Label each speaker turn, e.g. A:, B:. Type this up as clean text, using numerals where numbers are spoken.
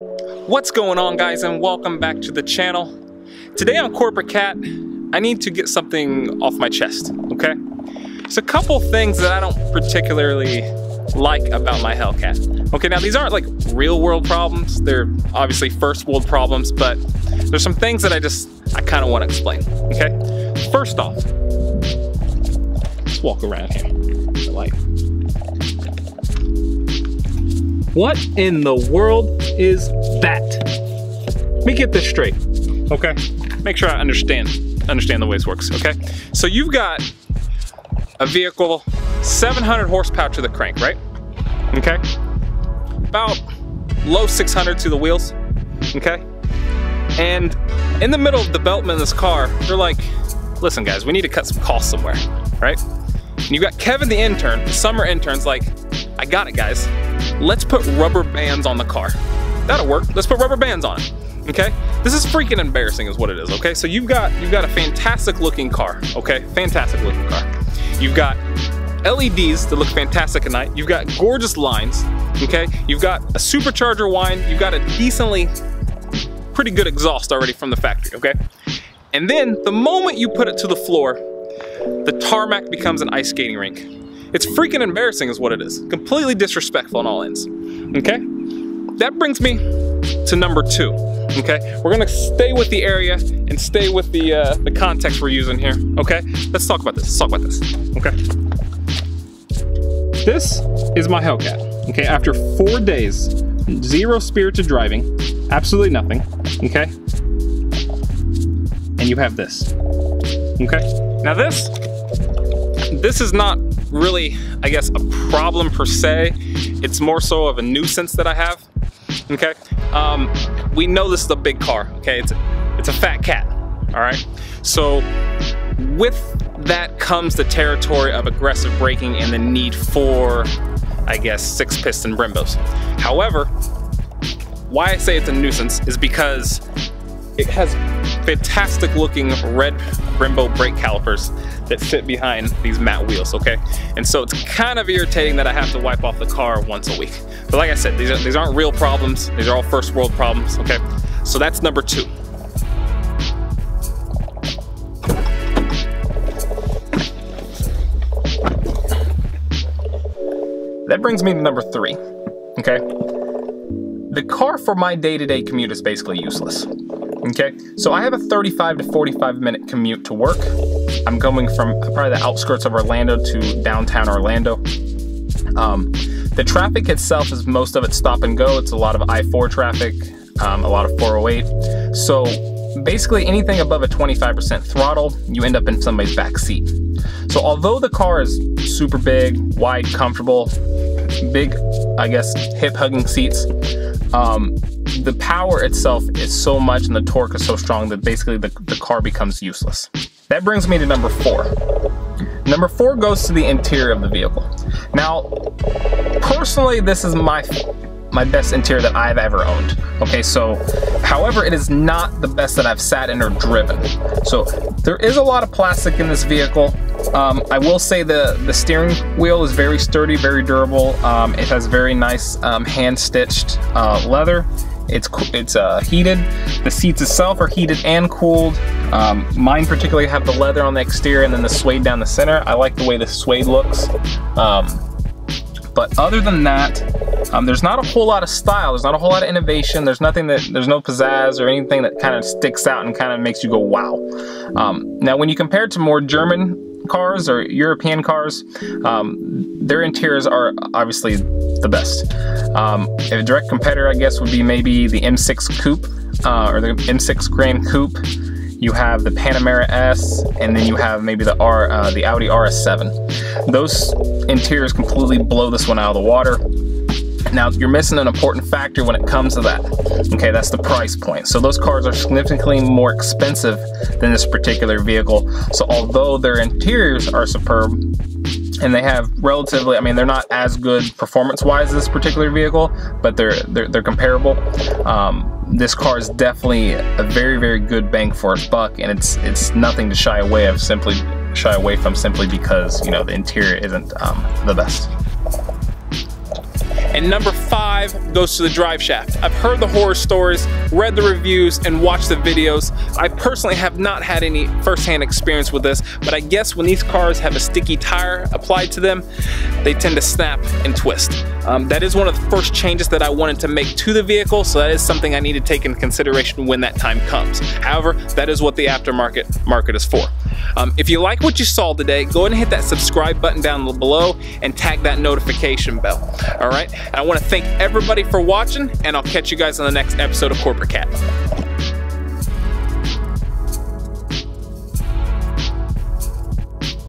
A: What's going on, guys, and welcome back to the channel. Today on Corporate Cat, I need to get something off my chest, okay? There's a couple things that I don't particularly like about my Hellcat. Okay, now these aren't like real world problems, they're obviously first world problems, but there's some things that I kind of want to explain, okay? First off, let's walk around here. Like, what in the world is that? Let me get this straight, okay? Make sure I understand the way this works, okay? So you've got a vehicle, 700 horsepower to the crank, right? Okay? About low 600 to the wheels, okay? And in the middle of development of this car, they're like, listen guys, we need to cut some costs somewhere, right? And you got Kevin the intern, the summer intern's like, I got it guys. Let's put rubber bands on the car. That'll work. Let's put rubber bands on it. Okay? This is freaking embarrassing is what it is, okay? So you've got a fantastic looking car, okay? Fantastic looking car. You've got LEDs that look fantastic at night. You've got gorgeous lines, okay? You've got a supercharger whine. You've got a decently pretty good exhaust already from the factory, okay? And then the moment you put it to the floor, the tarmac becomes an ice skating rink. It's freaking embarrassing is what it is. Completely disrespectful on all ends, okay? That brings me to number 2, okay? We're gonna stay with the area and stay with the context we're using here, okay? Let's talk about this, okay? This is my Hellcat, okay? After 4 days, 0 spirited driving, absolutely nothing, okay? And you have this, okay? Now this is not really, I guess, a problem per se. It's more so of a nuisance that I have, okay? We know this is a big car, okay? It's a fat cat, all right? So with that comes the territory of aggressive braking and the need for, I guess, 6-piston Brimbos. However, why I say it's a nuisance is because it has fantastic looking red Brembo brake calipers that sit behind these matte wheels, okay? And so it's kind of irritating that I have to wipe off the car once a week. But like I said, these aren't real problems. These are all first world problems, okay? So that's number 2. That brings me to number 3, okay? The car for my day-to-day commute is basically useless. Okay, so I have a 35 to 45 minute commute to work. I'm going from probably the outskirts of Orlando to downtown Orlando. The traffic itself is most of it stop and go. It's a lot of I-4 traffic, a lot of 408. So basically anything above a 25% throttle, you end up in somebody's back seat. So although the car is super big, wide, comfortable, big, I guess, hip hugging seats, the power itself is so much and the torque is so strong that basically the car becomes useless. That brings me to number 4. Number 4 goes to the interior of the vehicle. Now, personally, this is my best interior that I've ever owned. Okay, so, however, it is not the best that I've sat in or driven. So, there is a lot of plastic in this vehicle. I will say the steering wheel is very sturdy, very durable. It has very nice hand-stitched leather. It's heated. The seats itself are heated and cooled. Mine particularly have the leather on the exterior and then the suede down the center. I like the way the suede looks. But other than that, there's not a whole lot of style. There's not a whole lot of innovation. There's no pizzazz or anything that kind of sticks out and kind of makes you go, wow. Now, when you compare it to more German cars or European cars, their interiors are obviously the best. A direct competitor, I guess, would be maybe the M6 Coupe or the M6 Grand Coupe. You have the Panamera S, and then you have maybe the Audi RS7. Those interiors completely blow this one out of the water. Now, you're missing an important factor when it comes to that. Okay, that's the price point. So those cars are significantly more expensive than this particular vehicle. So although their interiors are superb, and they have relatively, I mean, they're not as good performance-wise as this particular vehicle, but they're comparable. This car is definitely a very, very good bang for its buck, and it's nothing to shy away from simply because, you know, the interior isn't the best. And number 5 drive goes to the drive shaft. I've heard the horror stories, read the reviews, and watched the videos. I personally have not had any first-hand experience with this, but I guess when these cars have a sticky tire applied to them, they tend to snap and twist. That is one of the first changes that I wanted to make to the vehicle, so that is something I need to take into consideration when that time comes. However, that is what the aftermarket market is for. If you like what you saw today, go ahead and hit that subscribe button down below and tag that notification bell. All right, and I want to thank everybody for watching, and I'll catch you guys on the next episode of Corporate Cat.